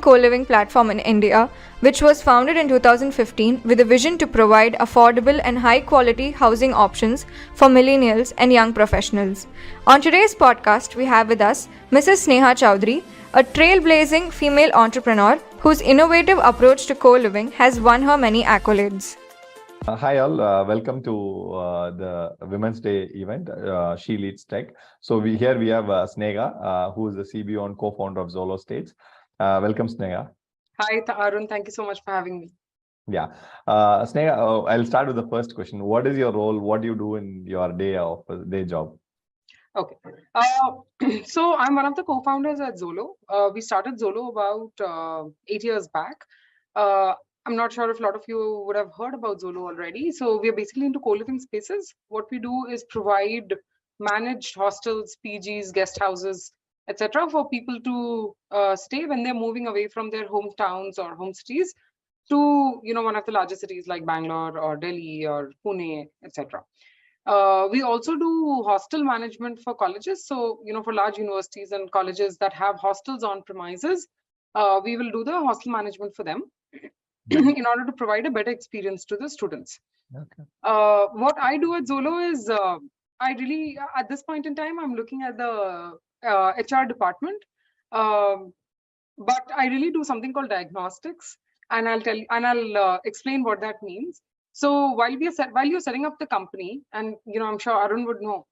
co-living platform in India, which was founded in 2015 with a vision to provide affordable and high-quality housing options for millennials and young professionals. On today's podcast, we have with us Mrs. Sneha Choudhry, a trailblazing female entrepreneur whose innovative approach to co-living has won her many accolades. Hi all, welcome to the Women's Day event, She Leads Tech. So we have Sneha, who is the CBO and co-founder of Zolostays. Welcome, Sneha. Hi, Arun. Thank you so much for having me. Yeah. Sneha, I'll start with the first question. What is your role? What do you do in your day job? Okay. So I'm one of the co-founders at Zolo. We started Zolo about 8 years back. I'm not sure if a lot of you would have heard about Zolo already. So we are basically into co-living spaces. What we do is provide managed hostels, PGs, guest houses, etc., for people to stay when they're moving away from their hometowns or home cities to one of the larger cities like Bangalore or Delhi or Pune, etc. We also do hostel management for colleges. So for large universities and colleges that have hostels on premises, we will do the hostel management for them in order to provide a better experience to the students. Okay. What I do at Zolo is I really, at this point in time, I'm looking at the HR department, but I really do something called diagnostics, and I'll explain what that means. So while you're setting up the company, and I'm sure Arun would know,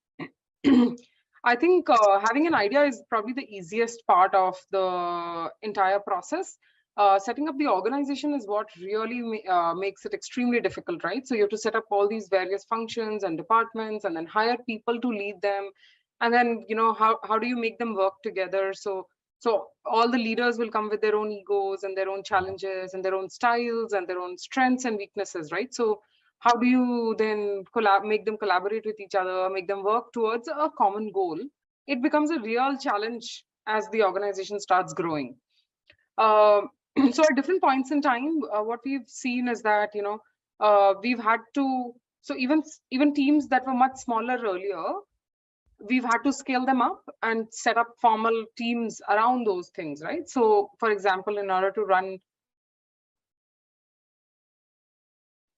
I think having an idea is probably the easiest part of the entire process. Setting up the organization is what really makes it extremely difficult, right? So you have to set up all these various functions and departments, and then hire people to lead them, and then how do you make them work together? So all the leaders will come with their own egos and their own challenges and their own styles and their own strengths and weaknesses, right? So how do you then make them collaborate with each other, make them work towards a common goal? It becomes a real challenge as the organization starts growing. So at different points in time, what we've seen is that we've had to, so even teams that were much smaller earlier, we've had to scale them up and set up formal teams around those things, right? So for example, in order to run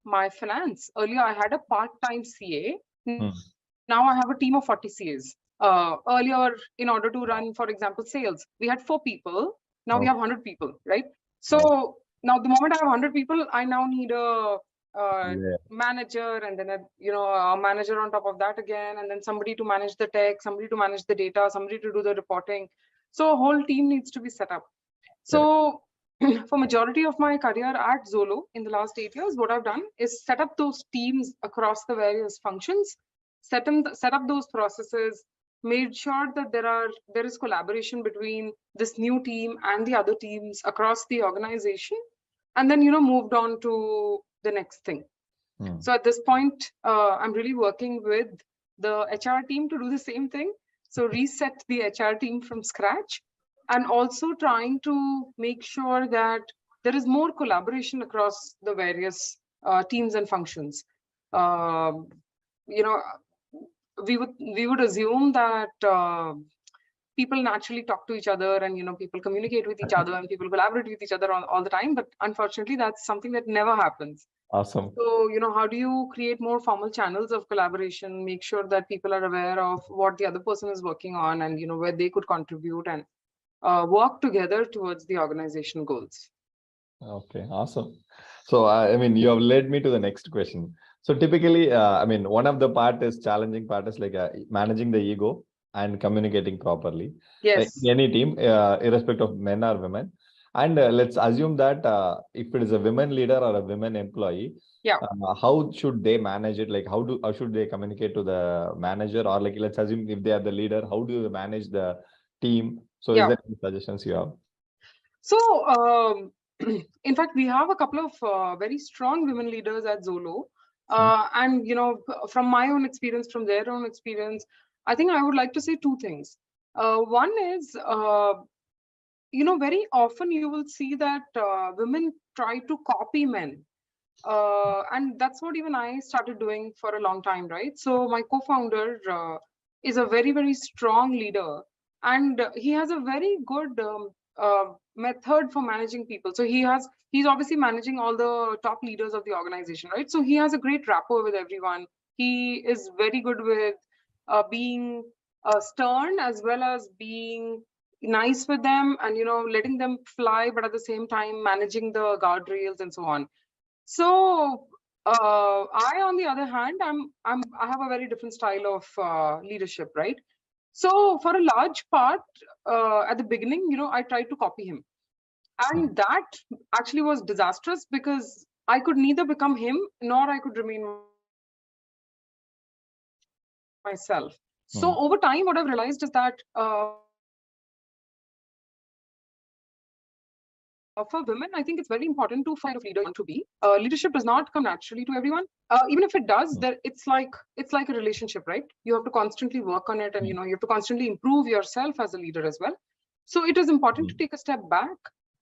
my finance, earlier I had a part-time CA. Now I have a team of 40 CAs. Earlier, in order to run, for example, sales, we had 4 people. Now we have 100 people, right? So now the moment I have 100 people, I now need a manager, and then a manager on top of that again, and then somebody to manage the tech, somebody to manage the data, somebody to do the reporting. So a whole team needs to be set up. So for majority of my career at Zolo in the last 8 years, what I've done is set up those teams across the various functions, set up those processes, made sure that there is collaboration between this new team and the other teams across the organization, and then moved on to the next thing. So at this point, I'm really working with the HR team to do the same thing. So reset the HR team from scratch, and also trying to make sure that there is more collaboration across the various teams and functions. We would assume that people naturally talk to each other, and people communicate with each other, and people collaborate with each other all the time. But unfortunately, that's something that never happens. Awesome. So how do you create more formal channels of collaboration? Make sure that people are aware of what the other person is working on, and where they could contribute, and work together towards the organization goals. Okay, awesome. So, I mean, you have led me to the next question. So typically, one of the challenging part is like managing the ego and communicating properly. Yes. Like any team, irrespective of men or women. And let's assume that if it is a women leader or a women employee, how should they manage it? Like how should they communicate to the manager, or like let's assume if they are the leader, how do you manage the team? So is there any suggestions you have? So in fact, we have a couple of very strong women leaders at Zolo. And from my own experience, from their own experience, I think I would like to say 2 things. One is, very often you will see that women try to copy men. And that's what even I started doing for a long time, right? So my co-founder is a very, very strong leader, and he has a very good method for managing people. So he's obviously managing all the top leaders of the organization, right? So he has a great rapport with everyone. He is very good with being stern as well as being nice with them, and letting them fly, but at the same time managing the guardrails and so on. So I, on the other hand, I have a very different style of leadership, right? So for a large part, at the beginning, I tried to copy him, and that actually was disastrous because I could neither become him nor I could remain myself. So over time, what I've realized is that for women, I think it's very important to find a leader you want to be. Leadership does not come naturally to everyone. Even if it does, it's like a relationship, right? You have to constantly work on it, and you have to constantly improve yourself as a leader as well. So it is important to take a step back,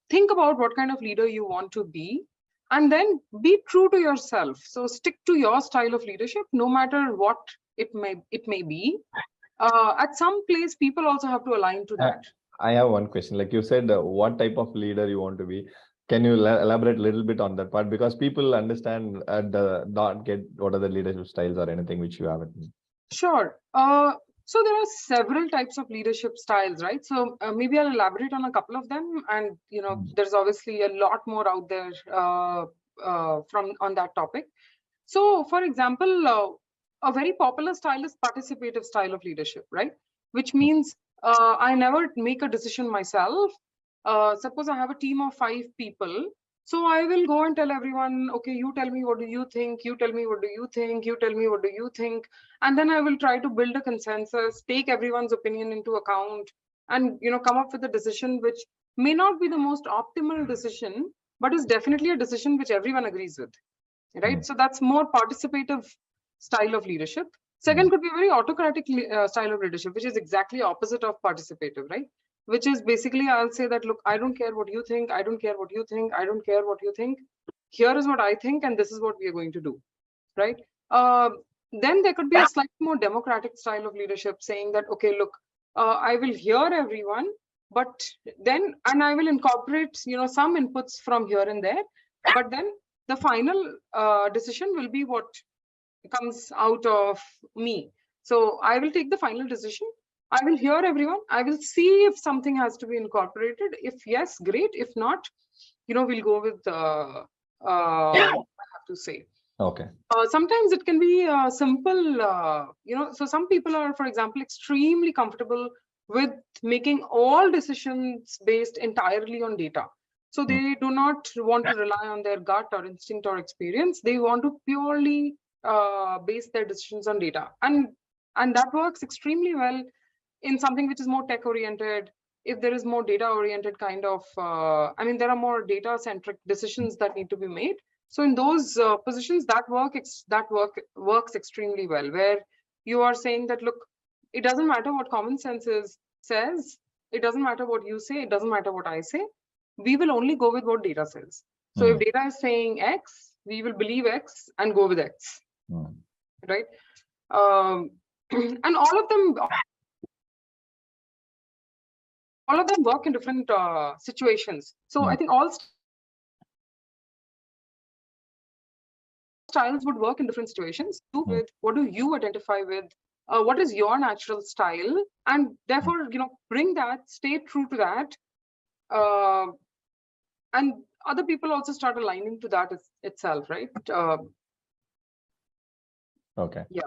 think about what kind of leader you want to be, and then be true to yourself. So stick to your style of leadership, no matter what it may be. At some place, people also have to align to that. I have one question. Like you said, what type of leader you want to be? Can you elaborate a little bit on that part? Because people understand not get what are the leadership styles or anything which you haven't. Sure. So there are several types of leadership styles, right? So maybe I'll elaborate on a couple of them, and there's obviously a lot more out there on that topic. So, for example, a very popular style is participative style of leadership, right? Which means I never make a decision myself. Suppose I have a team of 5 people. So I will go and tell everyone, okay, you tell me what do you think, you tell me what do you think, you tell me what do you think. And then I will try to build a consensus, take everyone's opinion into account, and come up with a decision which may not be the most optimal decision, but is definitely a decision which everyone agrees with. Right? So that's more participative style of leadership. Second could be a very autocratic style of leadership, which is exactly opposite of participative, right? Which is basically, I'll say that, look, I don't care what you think. I don't care what you think. I don't care what you think. Here is what I think, and this is what we are going to do, right? Then there could be a slightly more democratic style of leadership saying that, okay, look, I will hear everyone, but then, and I will incorporate, some inputs from here and there, but then the final decision will be what comes out of me. So I will take the final decision. I will hear everyone. I will see if something has to be incorporated. If yes, great. If not, we'll go with what I have to say. Okay. Sometimes it can be simple, so some people are, for example, extremely comfortable with making all decisions based entirely on data. So they do not want to rely on their gut or instinct or experience. They want to purely base their decisions on data. And that works extremely well in something which is more tech oriented. If there is more data oriented kind of, there are more data centric decisions that need to be made. So in those positions, that works extremely well, where you are saying that, look, it doesn't matter what common sense says. It doesn't matter what you say. It doesn't matter what I say. We will only go with what data says. So if data is saying X, we will believe X and go with X, right? And all of them work in different situations. So I think all styles would work in different situations. With what do you identify with? What is your natural style? And therefore, bring that, stay true to that. And other people also start aligning to that itself, right? Okay. Yeah.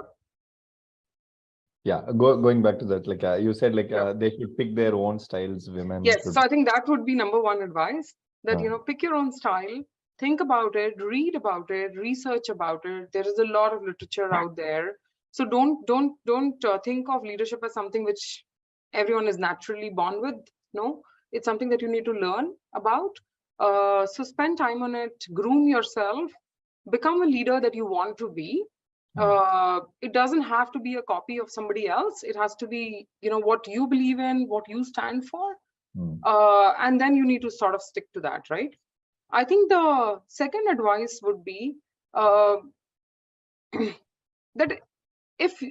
Yeah, going back to that, like you said, like they should pick their own styles, women. Yes, so I think that would be number one advice, that, pick your own style, think about it, read about it, research about it. There is a lot of literature out there. So don't think of leadership as something which everyone is naturally born with. No, it's something that you need to learn about. So spend time on it, groom yourself, become a leader that you want to be. It doesn't have to be a copy of somebody else. It has to be, what you believe in, what you stand for. And then you need to sort of stick to that, right? I think the second advice would be that if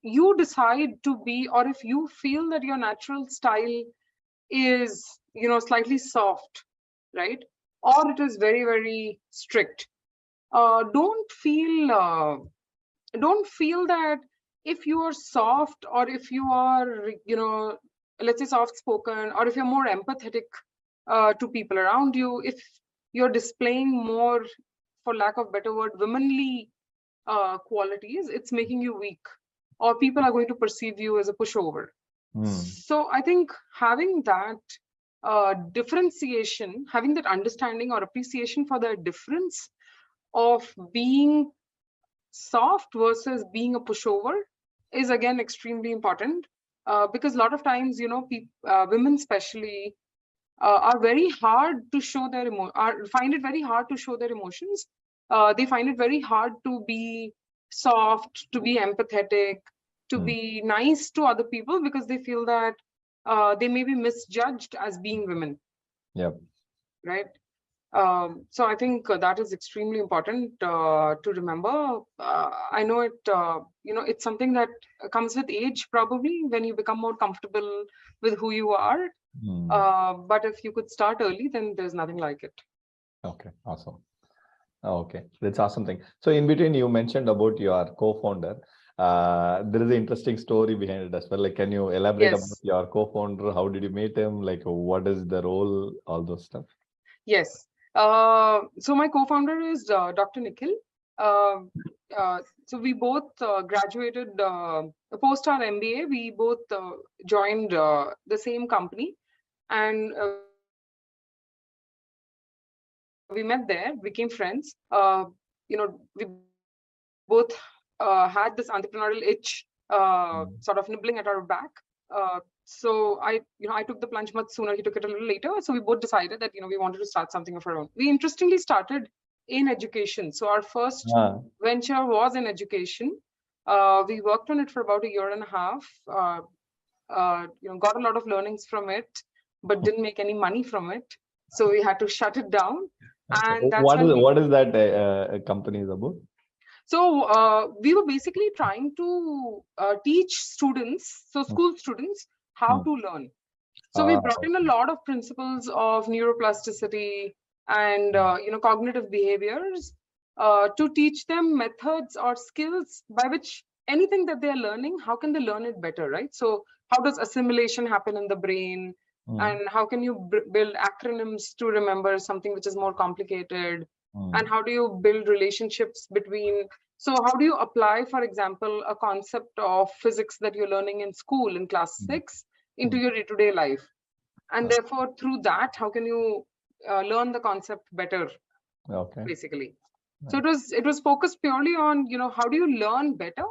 you decide to be, or if you feel that your natural style is slightly soft, right? Or it is very, very strict. Don't feel that if you are soft, or if you are, let's say soft spoken, or if you're more empathetic to people around you, if you're displaying more, for lack of better word, womanly qualities, it's making you weak, or people are going to perceive you as a pushover. So I think having that differentiation, having that understanding or appreciation for the difference of being soft versus being a pushover is again extremely important, because a lot of times, women especially are very hard to show their find it very hard to show their emotions. They find it very hard to be soft, to be empathetic, to be nice to other people, because they feel that they may be misjudged as being women. Yep. Right. So I think that is extremely important to remember. I know it, it's something that comes with age, probably, when you become more comfortable with who you are. But if you could start early, then there's nothing like it. Okay, awesome. Okay, that's awesome thing. So in between, you mentioned about your co-founder. There is an interesting story behind it as well. Like, can you elaborate about your co-founder? How did you meet him? Like, what is the role? All those stuff. Yes. So my co-founder is Dr. Nikhil. So we both graduated post our MBA. We both joined the same company, and we met there, became friends. We both had this entrepreneurial itch sort of nibbling at our back. So I took the plunge much sooner. He took it a little later. So we both decided that, we wanted to start something of our own. We interestingly started in education. So our first venture was in education. We worked on it for about 1.5 years. Got a lot of learnings from it, but didn't make any money from it. So we had to shut it down. And that's what is that company is about? So we were basically trying to teach students, so school students, how to learn. So we brought in a lot of principles of neuroplasticity and cognitive behaviors to teach them methods or skills by which anything that they're learning, how can they learn it better, right? So how does assimilation happen in the brain? And how can you build acronyms to remember something which is more complicated? And how do you build relationships between? So how do you apply, for example, a concept of physics that you're learning in school in class 6 into your day-to-day life? And therefore, through that, how can you learn the concept better? Okay. Basically. So it was focused purely on, how do you learn better?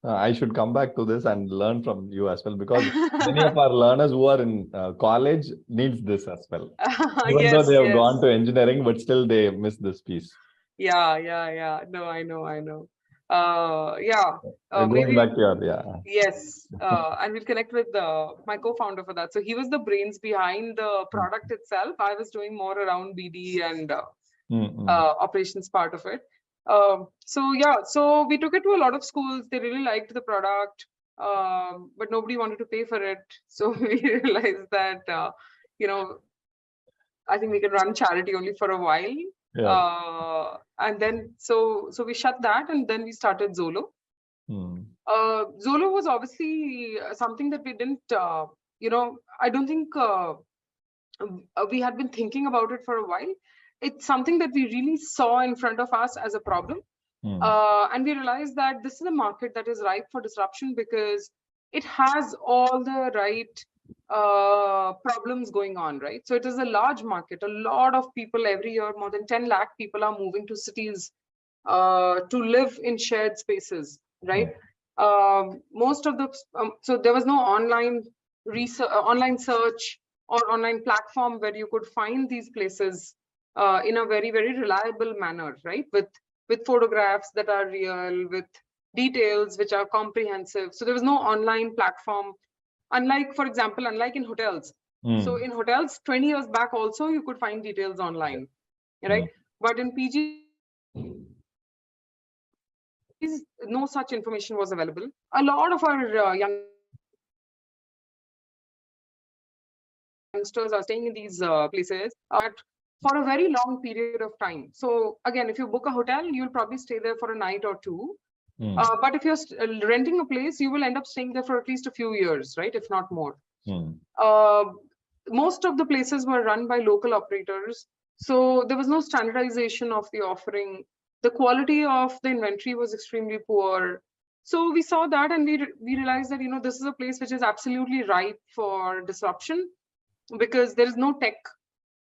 I should come back to this and learn from you as well, because many of our learners who are in college needs this as well. Even though they have gone to engineering, but still they miss this piece. Yeah. No, I know. Going back to your, Yes, and we'll connect with my co-founder for that. So he was the brains behind the product itself. I was doing more around BD and operations part of it. So we took it to a lot of schools. They really liked the product, but nobody wanted to pay for it. So we realized that I think we can run charity only for a while. And then so we shut that, and then we started Zolo. Zolo was obviously something that we didn't, I don't think we had been thinking about it for a while. It's something that we really saw in front of us as a problem. And we realized that this is a market that is ripe for disruption because it has all the right problems going on, right? So it is a large market. A lot of people every year, more than 10 lakh people are moving to cities to live in shared spaces, right? Most of the so there was no online research, online search or online platform where you could find these places in a very, very reliable manner, right? With photographs that are real, with details which are comprehensive. So there was no online platform, unlike, for example, unlike in hotels. So in hotels 20 years back also you could find details online, right? But in PG, no such information was available. A lot of our young youngsters are staying in these places for a very long period of time. So again, if you book a hotel, you'll probably stay there for a night or two. But if you're renting a place, you will end up staying there for at least a few years, right? If not more. Most of the places were run by local operators. So there was no standardization of the offering. The quality of the inventory was extremely poor. So we saw that and we realized that, this is a place which is absolutely ripe for disruption because there is no tech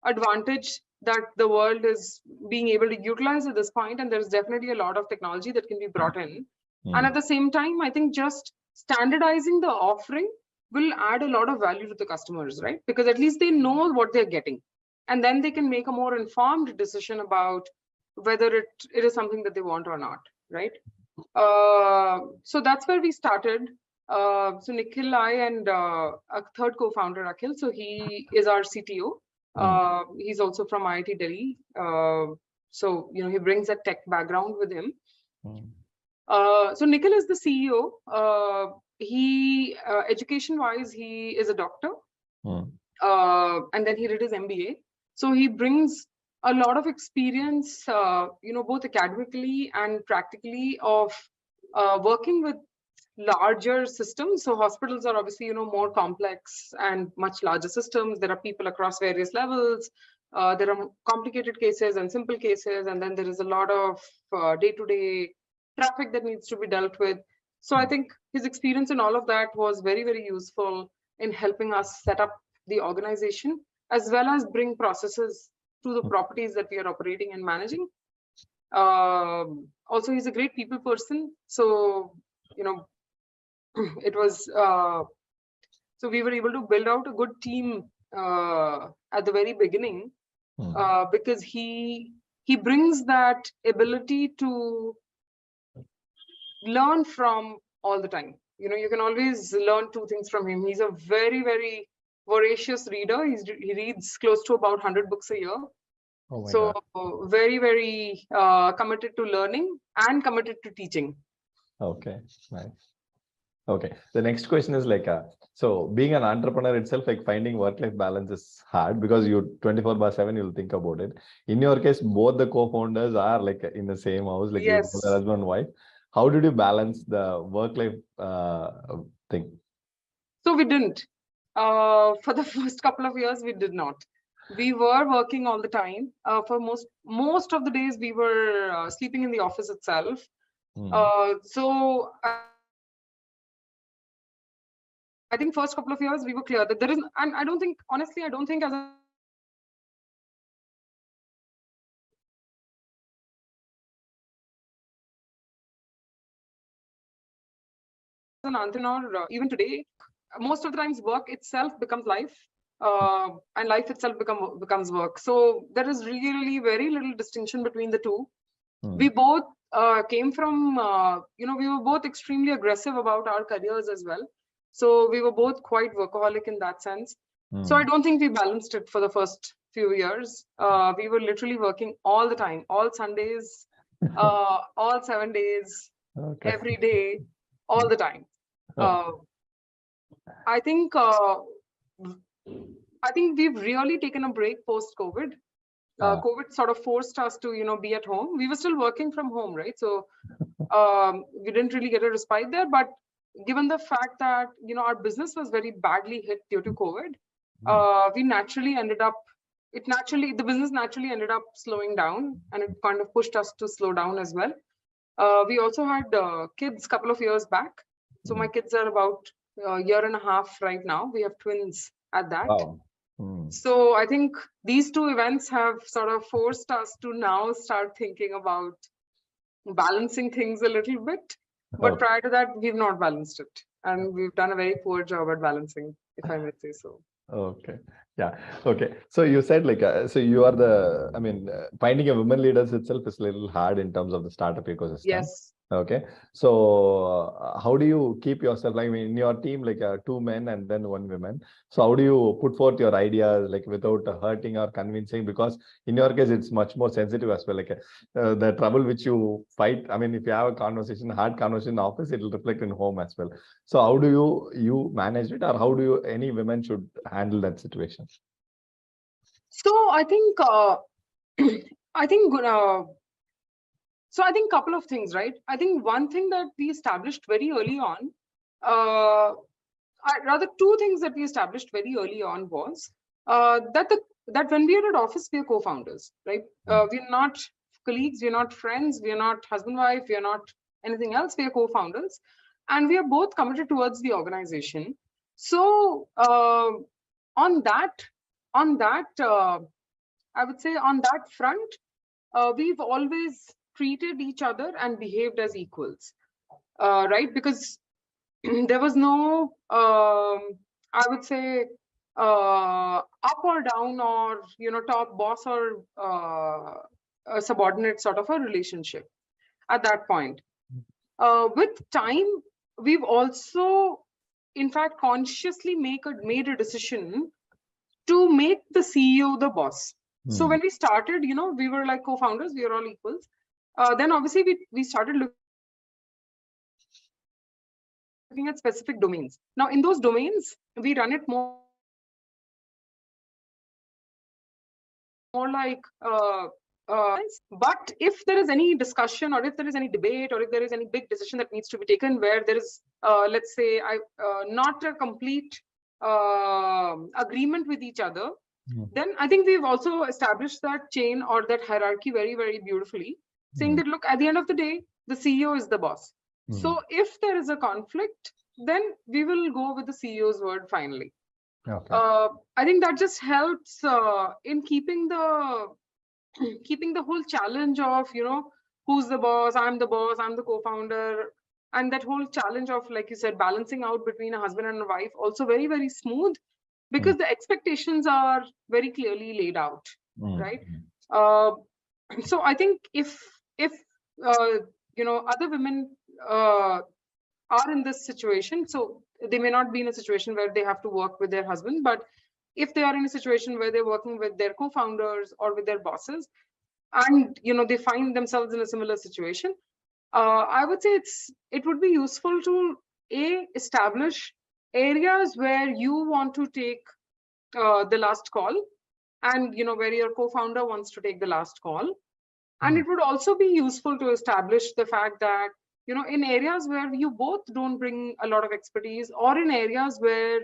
advantage that the world is being able to utilize at this point, and there's definitely a lot of technology that can be brought in. And at the same time, I think just standardizing the offering will add a lot of value to the customers, right? Because at least they know what they're getting, and then they can make a more informed decision about whether it is something that they want or not, right? So that's where we started. So Nikhil, I, and a third co-founder, Akhil, so he is our CTO. He's also from IIT Delhi. So, he brings a tech background with him. So Nikhil is the CEO. He, education-wise, he is a doctor. And then he did his MBA. So he brings a lot of experience, both academically and practically of working with larger systems. So hospitals are obviously, more complex and much larger systems. There are people across various levels. There are complicated cases and simple cases. And then there is a lot of day-to-day traffic that needs to be dealt with. So I think his experience in all of that was very, very useful in helping us set up the organization, as well as bring processes to the properties that we are operating and managing. Also, he's a great people person. So, it was, so we were able to build out a good team at the very beginning because he brings that ability to learn from all the time. You can always learn two things from him. He's a very, very voracious reader. He reads close to about 100 books a year. Oh my So God. very, very committed to learning and committed to teaching. Okay, nice. Okay, the next question is so being an entrepreneur itself, finding work-life balance is hard because you 24/7 you'll think about it. In your case, both the co-founders are in the same house, Yes. you're husband and wife. How did you balance the work-life thing? So we didn't. For the first couple of years, we did not. We were working all the time. For most of the days, we were sleeping in the office itself. So I think first couple of years, we were clear that there is, and I don't think, honestly, I don't think as an entrepreneur, even today, most of the times work itself becomes life, and life itself becomes work. So there is really very little distinction between the two. We both came from, we were both extremely aggressive about our careers as well. So we were both quite workaholic in that sense. So I don't think we balanced it for the first few years. We were literally working all the time, all Sundays, all 7 days, every day, all the time. I think we've really taken a break post-COVID. COVID sort of forced us to, be at home. We were still working from home, right? So we didn't really get a respite there. But given the fact that, our business was very badly hit due to COVID, we naturally ended up, the business naturally ended up slowing down, and it kind of pushed us to slow down as well. We also had kids a couple of years back. So my kids are about a year and a half right now. We have twins at that. Wow. So I think these two events have sort of forced us to now start thinking about balancing things a little bit. But prior to that, we've not balanced it. And we've done a very poor job at balancing, if I may say so. Okay. Yeah. Okay. So you said so you are finding a women leaders itself is a little hard in terms of the startup ecosystem. Yes. Okay. So how do you keep yourself, like in your team, like two men and then one woman? So how do you put forth your ideas, like without hurting or convincing? Because in your case, it's much more sensitive as well. Like the trouble which you fight. I mean, if you have a conversation, hard conversation in the office, it will reflect in home as well. So how do you manage it, or how do you any women should handle that situation? So I think I think so I think couple of things, right? I think one thing that we established very early on, rather two things that we established very early on was that when we are at office, we are co-founders, right? We're not colleagues, we're not friends, we're not husband-wife, we're not anything else. We are co-founders, and we are both committed towards the organization. So on that, I would say on that front, we've always treated each other and behaved as equals, right? Because there was no, I would say, up or down, or top boss or a subordinate sort of a relationship at that point. With time, we've also, in fact, consciously made a decision to make the CEO the boss. So when we started, we were like co-founders, we are all equals. Then obviously we started looking at specific domains. Now in those domains, we run it more like but if there is any discussion, or if there is any debate, or if there is any big decision that needs to be taken where there is let's say not a complete agreement with each other, then I think we've also established that chain or that hierarchy very, very beautifully, saying that, look, at the end of the day, the CEO is the boss. So if there is a conflict, then we will go with the CEO's word finally. Okay. I think that just helps in keeping the whole challenge of, who's the boss, I'm the co-founder, and that whole challenge of, like you said, balancing out between a husband and a wife also very, very smooth, because the expectations are very clearly laid out, right? So I think if other women are in this situation, so they may not be in a situation where they have to work with their husband, but if they are in a situation where they're working with their co-founders or with their bosses, and they find themselves in a similar situation, I would say it would be useful to establish areas where you want to take the last call, and where your co-founder wants to take the last call. And it would also be useful to establish the fact that in areas where you both don't bring a lot of expertise, or in areas where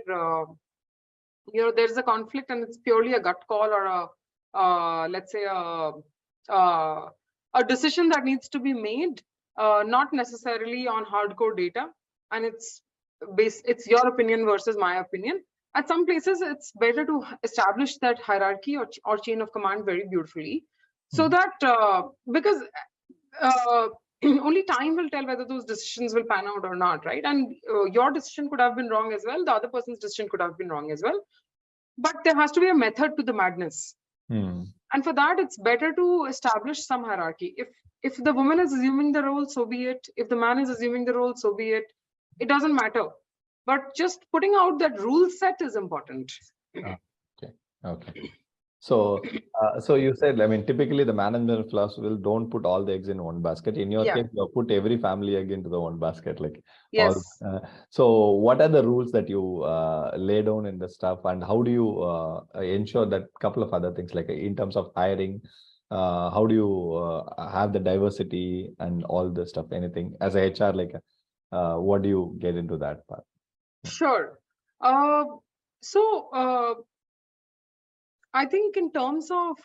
there's a conflict and it's purely a gut call, or a let's say a decision that needs to be made, not necessarily on hardcore data, and it's your opinion versus my opinion. At some places, it's better to establish that hierarchy or chain of command very beautifully, so that because only time will tell whether those decisions will pan out or not, right? And your decision could have been wrong as well, the other person's decision could have been wrong as well, but there has to be a method to the madness. And for that, it's better to establish some hierarchy. If the woman is assuming the role, so be it. If the man is assuming the role, so be it. It doesn't matter. But just putting out that rule set is important. Okay. So you said, I mean, typically the management philosophy will don't put all the eggs in one basket. In your case, you put every family egg into the one basket, like yes. So what are the rules that you lay down in the stuff, and how do you ensure that couple of other things, like in terms of hiring, how do you have the diversity and all the stuff? Anything as a HR, like what do you get into that part? Sure. I think in terms of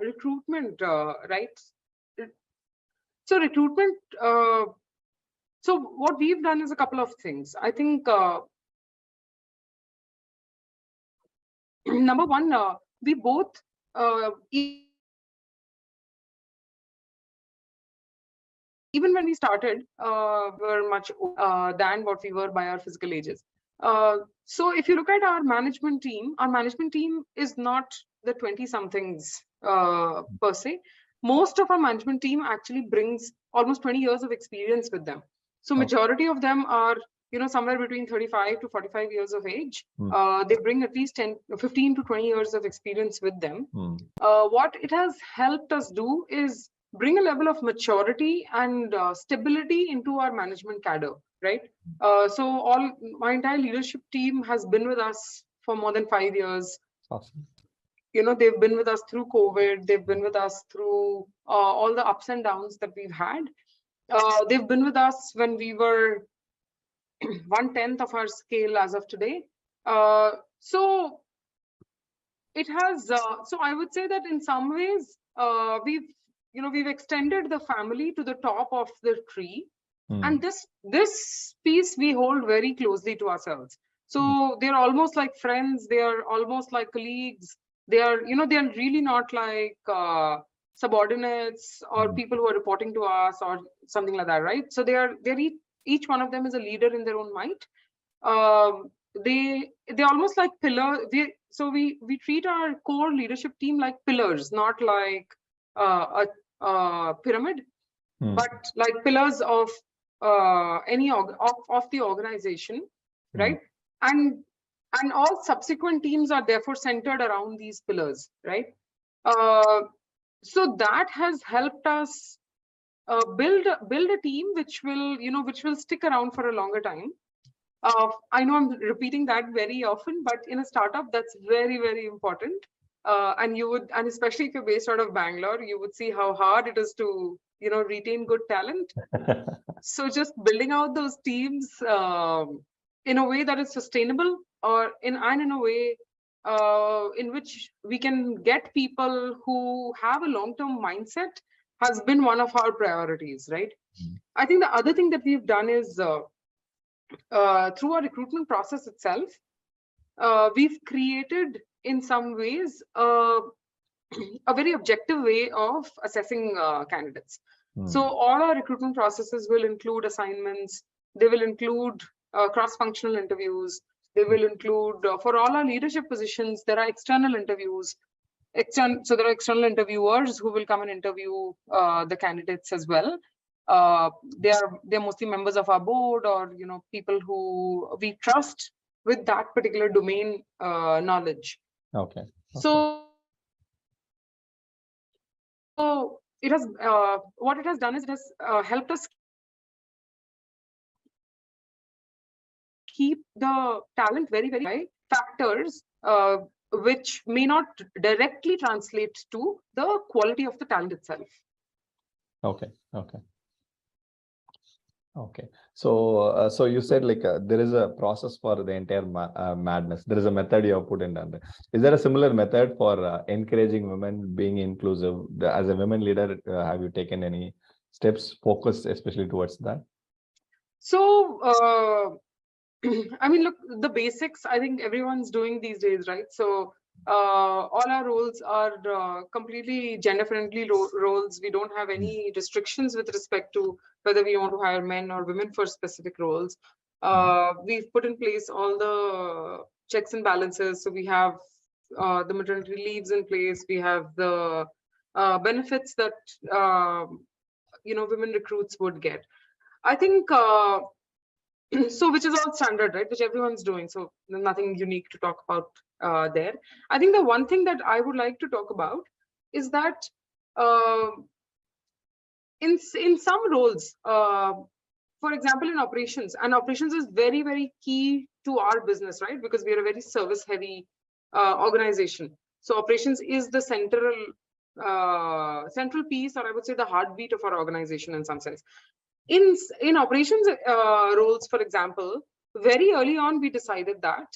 recruitment, right? So recruitment, so what we've done is a couple of things. I think number one, we both even when we started, were much than what we were by our physical ages. So if you look at our management team is not the 20-somethings per se. most of our management team actually brings almost 20 years of experience with them. So majority of them are, somewhere between 35 to 45 years of age. They bring at least 15 to 20 years of experience with them. What it has helped us do is bring a level of maturity and stability into our management cadre, right? So my entire leadership team has been with us for more than 5 years. Awesome. They've been with us through COVID. They've been with us through all the ups and downs that we've had. They've been with us when we were 1/10 of our scale as of today. So it has. So I would say that in some ways we've extended the family to the top of the tree, and this piece we hold very closely to ourselves. So they're almost like friends. They are almost like colleagues. They are really not like subordinates or people who are reporting to us or something like that, right? So they're each one of them is a leader in their own might. They're almost like pillars. We treat our core leadership team like pillars, not like a pyramid, but like pillars of of the organization, right? And all subsequent teams are therefore centered around these pillars, right? So that has helped us build a team which will stick around for a longer time. I know I'm repeating that very often, but in a startup, that's very, very important. And especially if you're based out of Bangalore, you would see how hard it is to, retain good talent. So just building out those teams in a way that is sustainable, or in a way in which we can get people who have a long-term mindset, has been one of our priorities, right? I think the other thing that we've done is through our recruitment process itself, we've created in some ways a very objective way of assessing candidates. So all our recruitment processes will include assignments. They will include cross-functional interviews. They will include, for all our leadership positions, there are external interviews. So there are external interviewers who will come and interview the candidates as well. They're mostly members of our board, or people who we trust with that particular domain knowledge. Okay. So it has what it has done is it has helped us keep the talent very, very high. Factors which may not directly translate to the quality of the talent itself. Okay. So so you said like there is a process for the entire madness. There is a method you have put in. Is there a similar method for encouraging women, being inclusive? As a women leader, have you taken any steps focused especially towards that? So I mean, look, the basics, I think everyone's doing these days, right? So all our roles are completely gender-friendly roles. We don't have any restrictions with respect to whether we want to hire men or women for specific roles. We've put in place all the checks and balances. So we have the maternity leaves in place. We have the benefits that women recruits would get. I think so, which is all standard, right? Which everyone's doing. So nothing unique to talk about there. I think the one thing that I would like to talk about is that in some roles, for example, in operations, and operations is very, very key to our business, right? Because we are a very service-heavy organization. So operations is the central piece, or I would say the heartbeat of our organization in some sense. In operations roles, for example, very early on, we decided that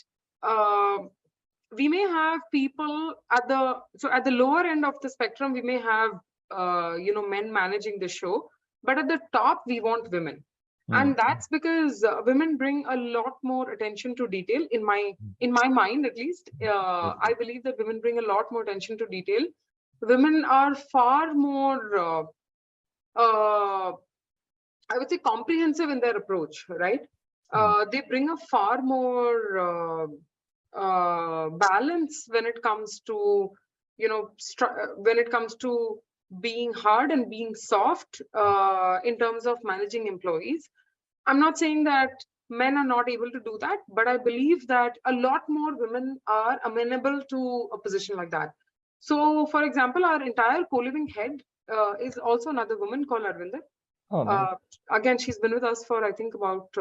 we may have people at the lower end of the spectrum, we may have men managing the show, but at the top we want women. And that's because women bring a lot more attention to detail. In my mind, at least, I believe that women bring a lot more attention to detail. Women are far more I would say comprehensive in their approach, right? They bring a far more balance when it comes to, when it comes to being hard and being soft in terms of managing employees. I'm not saying that men are not able to do that, but I believe that a lot more women are amenable to a position like that. So, for example, our entire co-living head is also another woman called Arvinder. Oh, nice. Again, she's been with us for, I think, about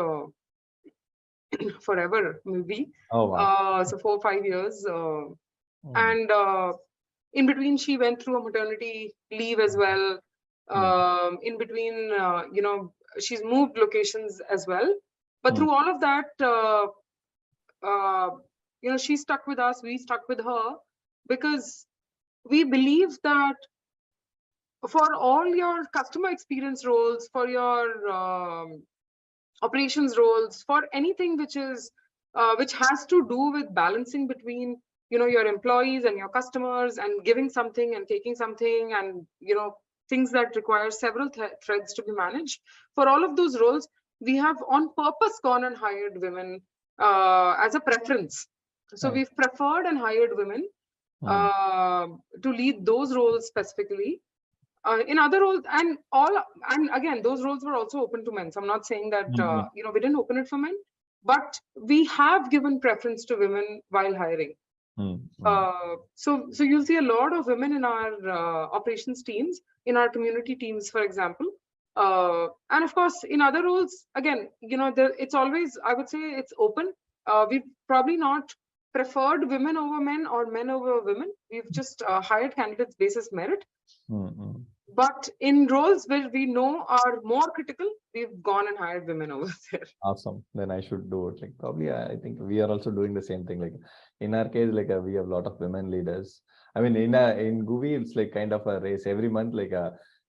forever, maybe. Oh, wow. So 4 or 5 years. And in between, she went through a maternity leave as well. In between, she's moved locations as well. But through all of that, she stuck with us, we stuck with her, because we believe that for all your customer experience roles, for your operations roles, for anything which is which has to do with balancing between your employees and your customers, and giving something and taking something, and things that require several threads to be managed, for all of those roles we have on purpose gone and hired women as a preference. So Nice. we've preferred and hired women to lead those roles specifically. In other roles, and again, those roles were also open to men. So I'm not saying that we didn't open it for men, but we have given preference to women while hiring. So you'll see a lot of women in our operations teams, in our community teams, for example. And of course, in other roles, again, it's always, I would say, it's open. We've probably not preferred women over men or men over women. We've just hired candidates basis merit. But in roles where we know are more critical, we've gone and hired women over there. Awesome. Then I should do it. Like, probably, I think we are also doing the same thing. Like in our case, like we have a lot of women leaders. I mean, in GUVI, it's like kind of a race every month. Like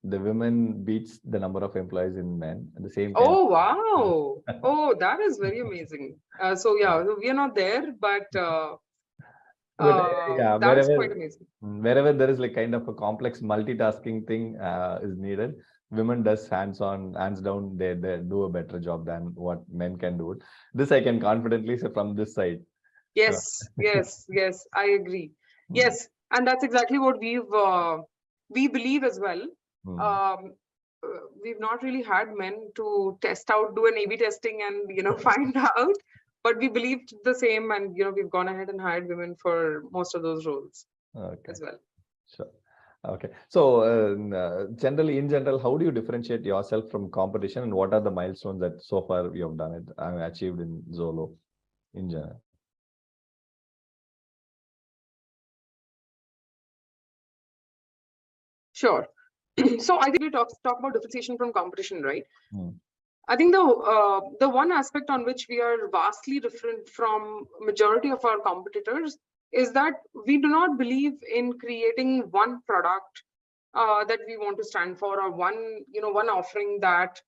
the women beats the number of employees in men at the same time. Oh wow! Oh, that is very amazing. So yeah, we are not there, but yeah, that's quite amazing. Wherever there is like kind of a complex multitasking thing is needed, women does hands down, they do a better job than what men can do it. This I can confidently say from this side. Yes, yes, I agree. Yes, and that's exactly what we believe as well. We've not really had men to test out, do an A/B testing, and find out. But we believed the same, and we've gone ahead and hired women for most of those roles as well. Sure. Okay. So generally, in general, how do you differentiate yourself from competition, and what are the milestones that so far you have done it achieved in Zolo in general? Sure. So I think we talk about differentiation from competition, right? I think the one aspect on which we are vastly different from majority of our competitors is that we do not believe in creating one product that we want to stand for, or one offering that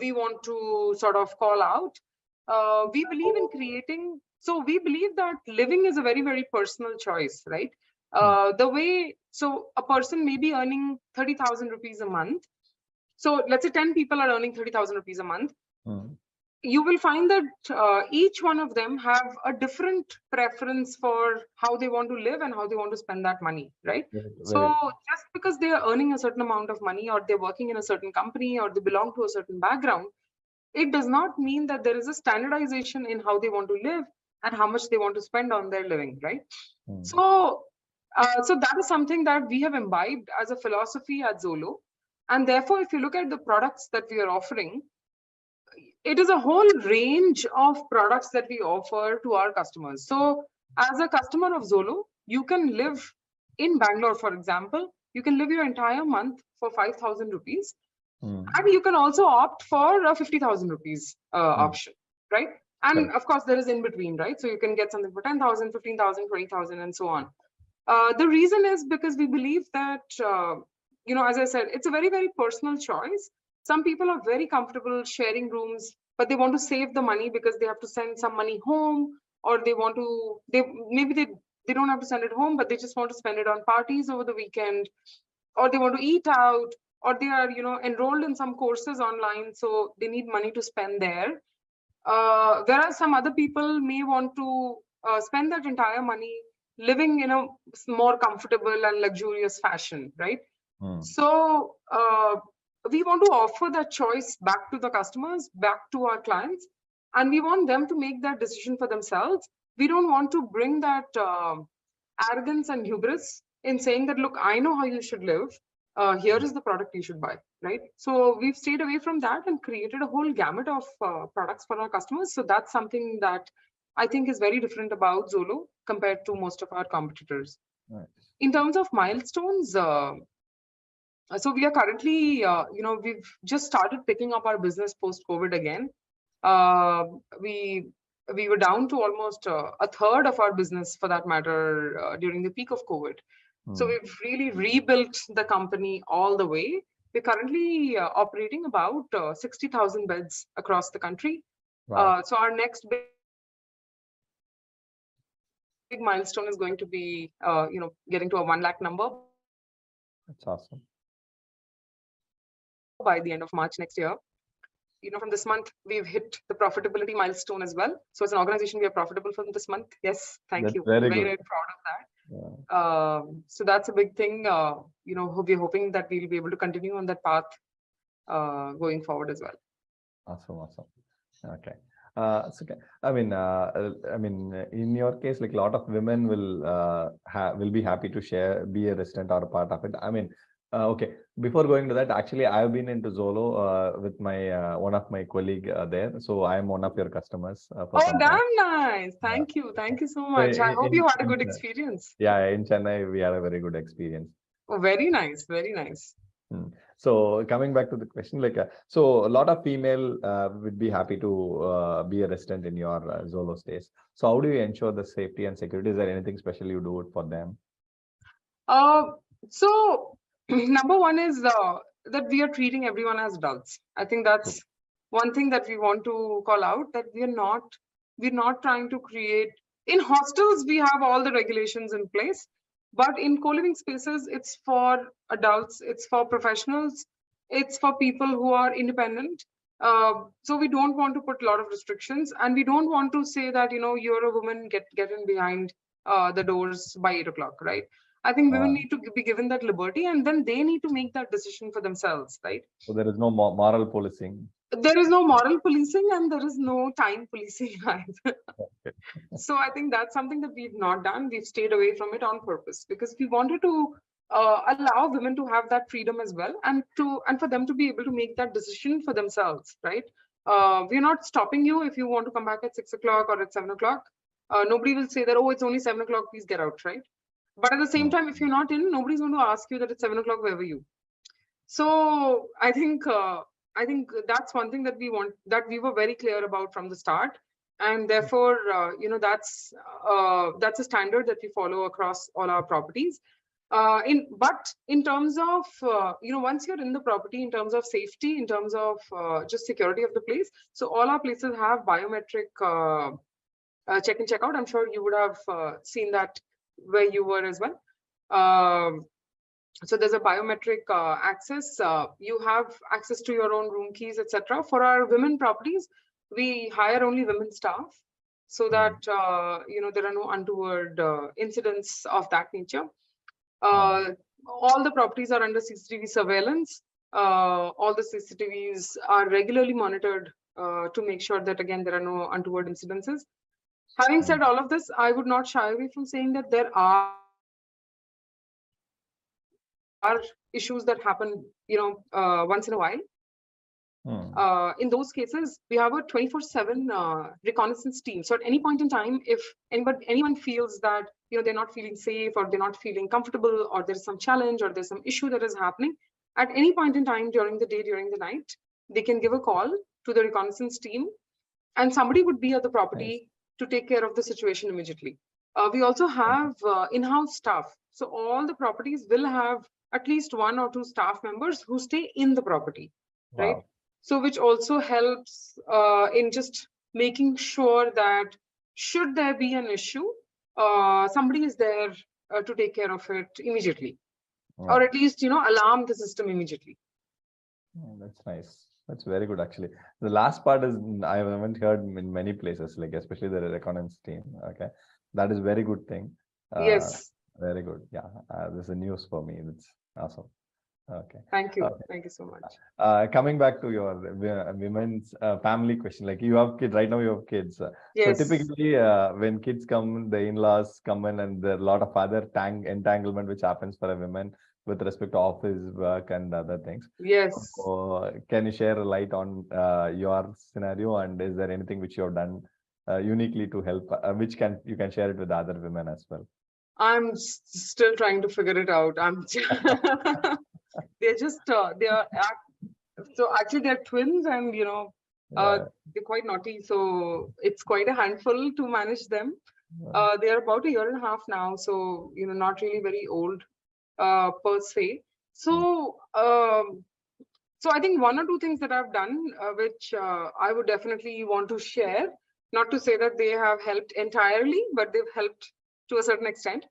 we want to sort of call out. We believe in creating. So we believe that living is a very, very personal choice, right? So a person may be earning 30,000 rupees a month. So let's say 10 people are earning 30,000 rupees a month. You will find that each one of them have a different preference for how they want to live and how they want to spend that money, right? So just because they are earning a certain amount of money, or they're working in a certain company, or they belong to a certain background, it does not mean that there is a standardization in how they want to live and how much they want to spend on their living, right? So that is something that we have imbibed as a philosophy at Zolo. And therefore, if you look at the products that we are offering, it is a whole range of products that we offer to our customers. So as a customer of Zolo, you can live in Bangalore, for example. You can live your entire month for 5,000 rupees. And you can also opt for a 50,000 rupees option, right? And of course, there is in between, right? So you can get something for 10,000, 15,000, 20,000, and so on. The reason is because we believe that, as I said, it's a very, very personal choice. Some people are very comfortable sharing rooms, but they want to save the money because they have to send some money home, or they don't have to send it home, but they just want to spend it on parties over the weekend, or they want to eat out, or they are, enrolled in some courses online, so they need money to spend there. Whereas some other people may want to spend that entire money living in a more comfortable and luxurious fashion, right? So we want to offer that choice back to the customers, back to our clients, and we want them to make that decision for themselves. We don't want to bring that arrogance and hubris in saying that, look, I know how you should live. Here is the product you should buy, right? So we've stayed away from that and created a whole gamut of products for our customers. So that's something that I think is very different about Zolo compared to most of our competitors. Nice. In terms of milestones, so we are currently, we've just started picking up our business post-COVID again. We were down to almost a third of our business, for that matter, during the peak of COVID. So we've really rebuilt the company all the way. We're currently operating about 60,000 beds across the country. Wow. So our next big milestone is going to be, getting to a 1 lakh number. That's awesome. By the end of March next year. From this month, we've hit the profitability milestone as well. So as an organization, we are profitable from this month. Yes, thank you. Very, very proud of that. Yeah. So that's a big thing. We're hoping that we'll be able to continue on that path going forward as well. Awesome. Okay. So, I mean, in your case, like a lot of women will be happy to be a resident or a part of it. I mean, okay. Before going to that, actually, I've been into Zolo with my one of my colleague there. So I'm one of your customers. Oh, damn nice! Thank you so much. I hope you had a good experience. Yeah, in Chennai, we had a very good experience. Oh, very nice, very nice. So coming back to the question, like, so a lot of female would be happy to be a resident in your Zolostays. So how do you ensure the safety and security? Is there anything special you do for them? So number one is that we are treating everyone as adults. I think that's one thing that we want to call out, that we're not trying to create. In hostels, we have all the regulations in place, but in co-living spaces, it's for adults, it's for professionals, it's for people who are independent. So we don't want to put a lot of restrictions, and we don't want to say that, you're a woman, get in behind the doors by 8 o'clock, right? I think women need to be given that liberty, and then they need to make that decision for themselves, right? So there is no moral policing. There is no moral policing, and there is no time policing either. Okay. So I think that's something that we've not done. We've stayed away from it on purpose because we wanted to allow women to have that freedom as well, and for them to be able to make that decision for themselves, right? We're not stopping you if you want to come back at 6 o'clock or at 7 o'clock. Nobody will say that, oh, it's only 7 o'clock, please get out, right? But at the same time, if you're not in, nobody's going to ask you that it's 7 o'clock, where were you? So I think that's one thing that we were very clear about from the start, and therefore, that's a standard that we follow across all our properties. But in terms of once you're in the property, in terms of safety, in terms of just security of the place, so all our places have biometric check in, check out. I'm sure you would have seen that where you were as well. So there's a biometric access. You have access to your own room keys, etc. For our women properties, we hire only women staff, so that there are no untoward incidents of that nature. All the properties are under CCTV surveillance. All the CCTVs are regularly monitored to make sure that, again, there are no untoward incidences. Having said all of this, I would not shy away from saying that there are issues that happen, once in a while. In those cases, we have a 24/7 reconnaissance team. So at any point in time, if anyone feels that they're not feeling safe, or they're not feeling comfortable, or there's some challenge, or there's some issue that is happening, at any point in time during the day, during the night, they can give a call to the reconnaissance team, and somebody would be at the property to take care of the situation immediately. We also have in-house staff. So all the properties will have at least 1 or 2 staff members who stay in the property, right? So which also helps in just making sure that should there be an issue, somebody is there to take care of it immediately, or at least, alarm the system immediately. Oh, that's nice. That's very good, actually. The last part is I haven't heard in many places, like especially the reconnaissance team. Okay, that is very good thing. Yes. Very good. Yeah, this is news for me. That's awesome. Okay. Thank you. Okay. Thank you so much. Coming back to your women's family question, like you have kids right now, you have kids. So Yes. typically, when kids come, the in-laws come in, and there are a lot of other entanglement which happens for a woman with respect to office work and other things. Yes. So, can you share a light on your scenario, and is there anything which you have done uniquely to help, which you can share it with other women as well? I'm still trying to figure it out. They're just so actually they're twins, and they're quite naughty. So it's quite a handful to manage them. They're about 1.5 years now, so not really very old per se. So so I think one or two things that I've done, which I would definitely want to share. Not to say that they have helped entirely, but they've helped to a certain extent.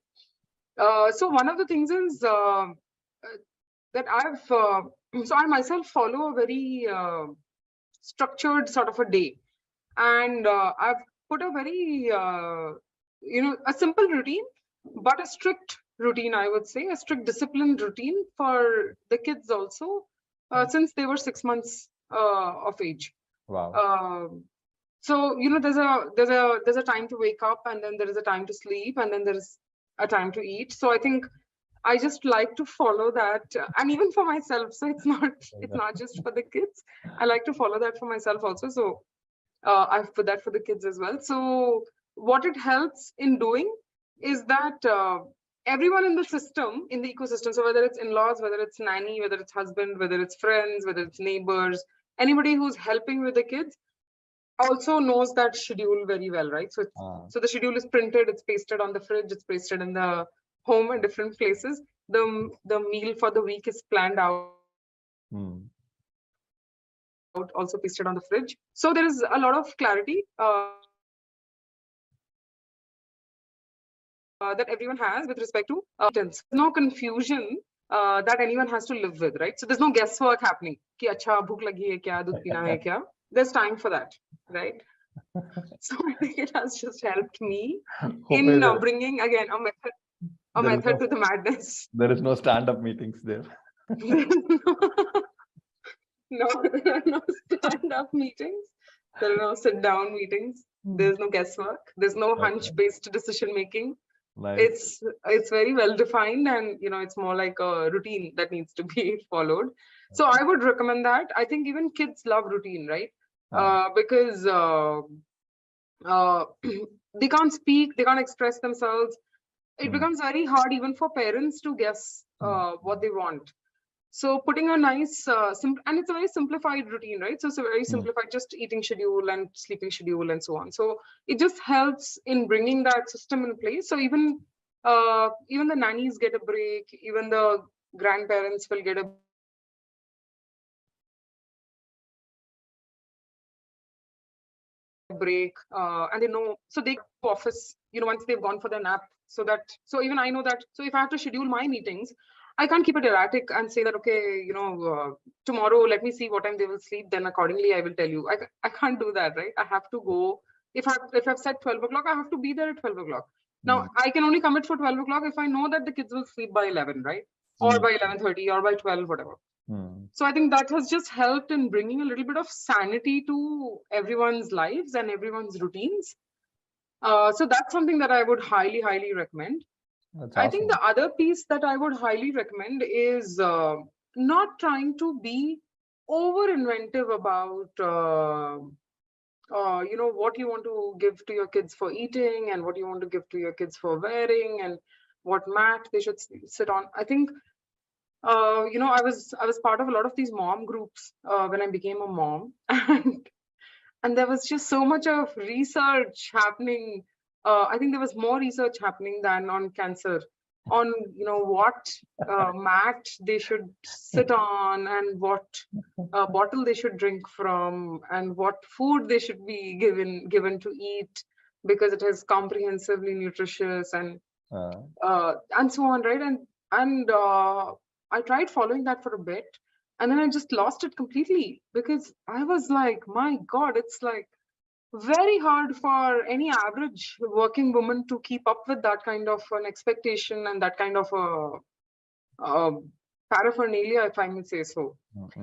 So one of the things is that so I myself follow a very structured sort of a day, and I've put a very a simple routine, but a strict routine, I would say, a strict disciplined routine for the kids also, since they were 6 months of age. Wow. So there's a time to wake up, and then there is a time to sleep, and then there's a time to eat. So I think I just like to follow that, and even for myself. So it's not just for the kids. I like to follow that for myself also. So I've put that for the kids as well. So what it helps in doing is that everyone in the system, in the ecosystem, so whether it's in-laws, whether it's nanny, whether it's husband, whether it's friends, whether it's neighbors, anybody who's helping with the kids also knows that schedule very well, right? So so the schedule is printed, it's pasted on the fridge, it's pasted in the home in different places. The meal for the week is planned out, also pasted on the fridge. So there is a lot of clarity that everyone has with respect to there's no confusion that anyone has to live with, right? So there's no guesswork happening. Ki acha bhook lagi hai kya, dudh pina hai kya? There's time for that, right? So I think it has just helped me in bringing again a method to the madness. There is no stand-up meetings there. No, there are no stand-up meetings. There are no sit-down meetings. There's no guesswork. There's no hunch-based decision making. Nice. It's very well defined, and it's more like a routine that needs to be followed. So I would recommend that. I think even kids love routine, right? Because they can't speak, they can't express themselves. It becomes very hard even for parents to guess what they want. So putting a nice, and it's a very simplified routine, right? So it's a very simplified, just eating schedule and sleeping schedule and so on. So it just helps in bringing that system in place. So even the nannies get a break, even the grandparents will get a break, and they know, so they go to office, once they've gone for their nap. So even I know that, so if I have to schedule my meetings, I can't keep it erratic and say that, okay, tomorrow, let me see what time they will sleep, then accordingly I will tell you. I can't do that, right? I have to go. If I've set 12 o'clock, I have to be there at 12 o'clock. Now, I can only commit for 12 o'clock if I know that the kids will sleep by 11, right? Or by 11:30 or by 12, whatever. So I think that has just helped in bringing a little bit of sanity to everyone's lives and everyone's routines. So that's something that I would highly, highly recommend. That's awesome. I think the other piece that I would highly recommend is not trying to be over inventive about what you want to give to your kids for eating and what you want to give to your kids for wearing and what mat they should sit on. I think I was part of a lot of these mom groups when I became a mom, and there was just so much of research happening. I think there was more research happening than on cancer, on what mat they should sit on and what bottle they should drink from and what food they should be given to eat because it is comprehensively nutritious and so on, right? And I tried following that for a bit, and then I just lost it completely because I was like, my God, it's like very hard for any average working woman to keep up with that kind of an expectation and that kind of a paraphernalia, if I may say so.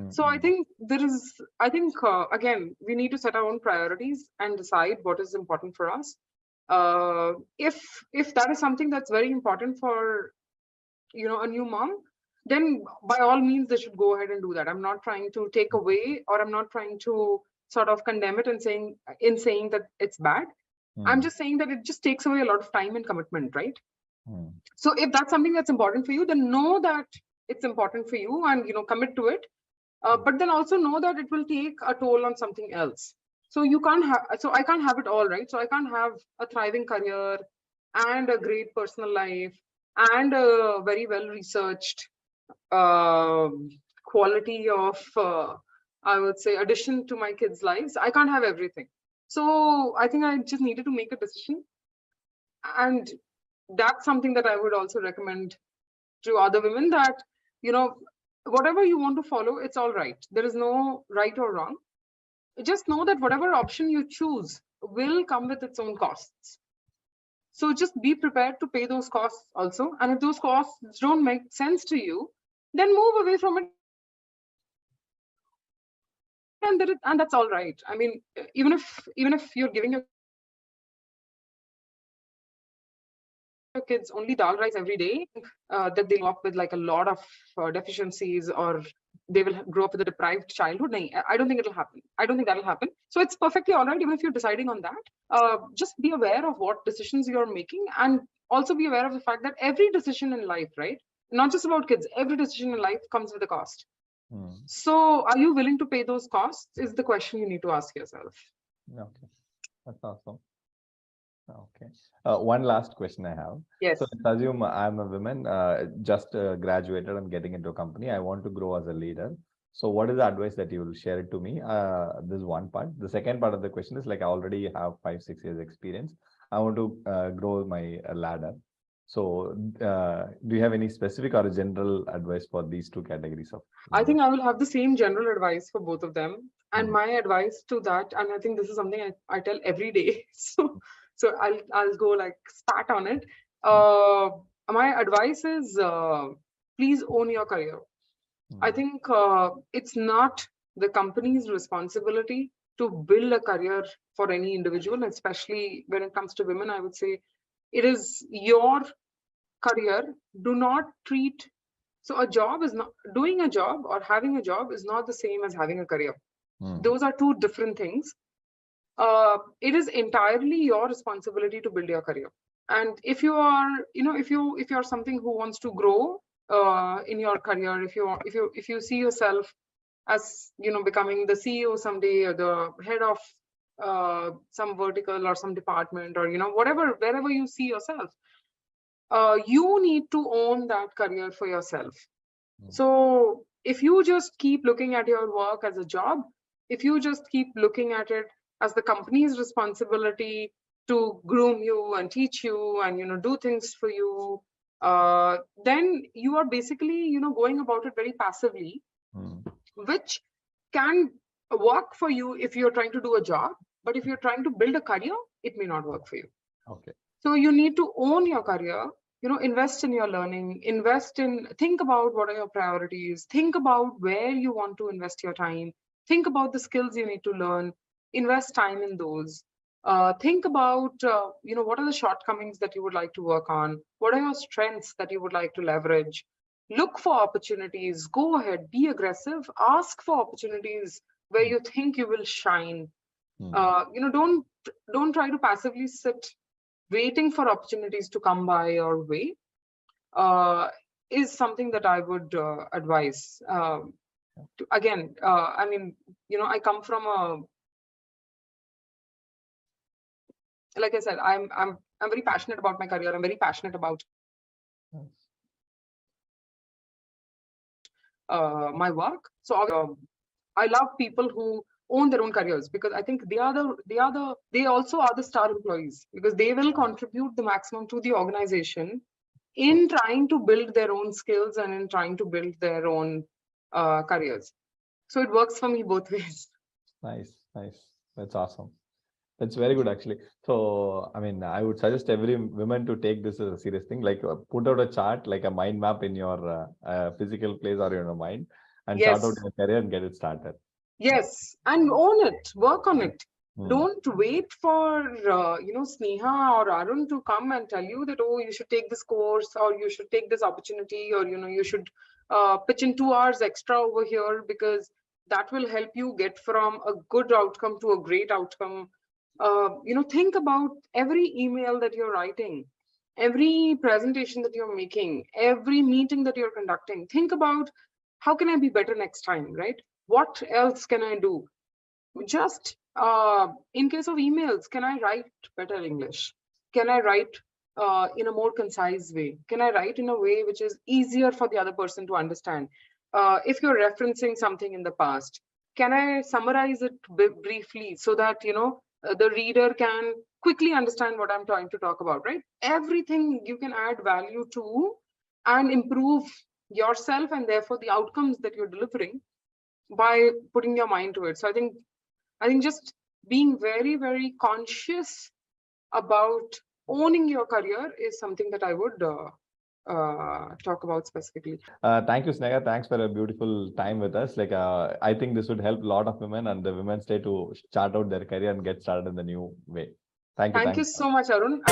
So I think again, we need to set our own priorities and decide what is important for us. If that is something that's very important for a new mom, then by all means they should go ahead and do that. I'm not trying to take away, or I'm not trying to sort of condemn it and saying that it's bad. I'm just saying that it just takes away a lot of time and commitment, right? So if that's something that's important for you, then know that it's important for you and commit to it. But then also know that it will take a toll on something else. So I can't have it all, right? So I can't have a thriving career and a great personal life and a very well researched quality of I would say addition to my kids' lives. I can't have everything. So I think I just needed to make a decision, and that's something that I would also recommend to other women, that whatever you want to follow, it's all right. There is no right or wrong. Just know that whatever option you choose will come with its own costs. So just be prepared to pay those costs also. And if those costs don't make sense to you, then move away from it. And that's all right. I mean, even if you're giving your kids only dal rice every day, that they grow up with like a lot of deficiencies, or they will grow up with a deprived childhood. I don't think it'll happen. I don't think that'll happen. So it's perfectly all right, even if you're deciding on that. Just be aware of what decisions you're making, and also be aware of the fact that every decision in life, right, not just about kids, every decision in life comes with a cost. So are you willing to pay those costs is the question you need to ask yourself. Okay, that's awesome. Okay. One last question I have. Yes. So let's assume I'm a woman, just graduated and getting into a company. I want to grow as a leader. So what is the advice that you will share it to me? This is one part. The second part of the question is, like, I already have 5-6 years experience. I want to grow my ladder. So do you have any specific or general advice for these two categories of? I think I will have the same general advice for both of them. And my advice to that, and I think this is something I tell every day. So I'll go like start on it. My advice is, please own your career. I think it's not the company's responsibility to build a career for any individual, especially when it comes to women. I would say it is your career. Do not treat, so a job is not, doing a job or having a job is not the same as having a career. Those are two different things. It is entirely your responsibility to build your career. And if you are, if you're something who wants to grow in your career, if you see yourself as becoming the CEO someday, or the head of some vertical or some department, or wherever you see yourself, you need to own that career for yourself. So if you just keep looking at your work as a job, if you just keep looking at it as the company's responsibility to groom you and teach you and do things for you, then you are basically going about it very passively, which can work for you if you're trying to do a job, but if you're trying to build a career, it may not work for you. Okay. So you need to own your career. Invest in your learning, think about what are your priorities, think about where you want to invest your time, think about the skills you need to learn, invest time in those. Think about, what are the shortcomings that you would like to work on? What are your strengths that you would like to leverage? Look for opportunities, go ahead, be aggressive, ask for opportunities where you think you will shine. Don't try to passively sit waiting for opportunities to come by your way, is something that I would advise. Again, I mean, I come from like I said, I'm very passionate about my career. I'm very passionate about my work. So I love people who own their own careers, because I think they also are the star employees, because they will contribute the maximum to the organization in trying to build their own skills and in trying to build their own careers. So it works for me both ways. Nice. That's awesome. It's very good actually. So, I mean, I would suggest every woman to take this as a serious thing. Like, put out a chart, like a mind map in your physical place or in your mind, and chart out Yes. your career and get it started. Yes, and own it, work on it. Hmm. Don't wait for Sneha or Arun to come and tell you that, oh, you should take this course or you should take this opportunity, or you should pitch in 2 hours extra over here, because that will help you get from a good outcome to a great outcome. Think about every email that you're writing, every presentation that you're making, every meeting that you're conducting. Think about, how can I be better next time, right? What else can I do? Just in case of emails, can I write better English? Can I write in a more concise way? Can I write in a way which is easier for the other person to understand? If you're referencing something in the past, can I summarize it briefly so that the reader can quickly understand what I'm trying to talk about, right? Everything you can add value to and improve yourself, and therefore the outcomes that you're delivering, by putting your mind to it. So I think just being very, very conscious about owning your career is something that I would talk about specifically. Thank you, Sneha. Thanks for a beautiful time with us. Like, I think this would help a lot of women and the Women's Day to chart out their career and get started in the new way. Thank you. Thank you so much, Arun.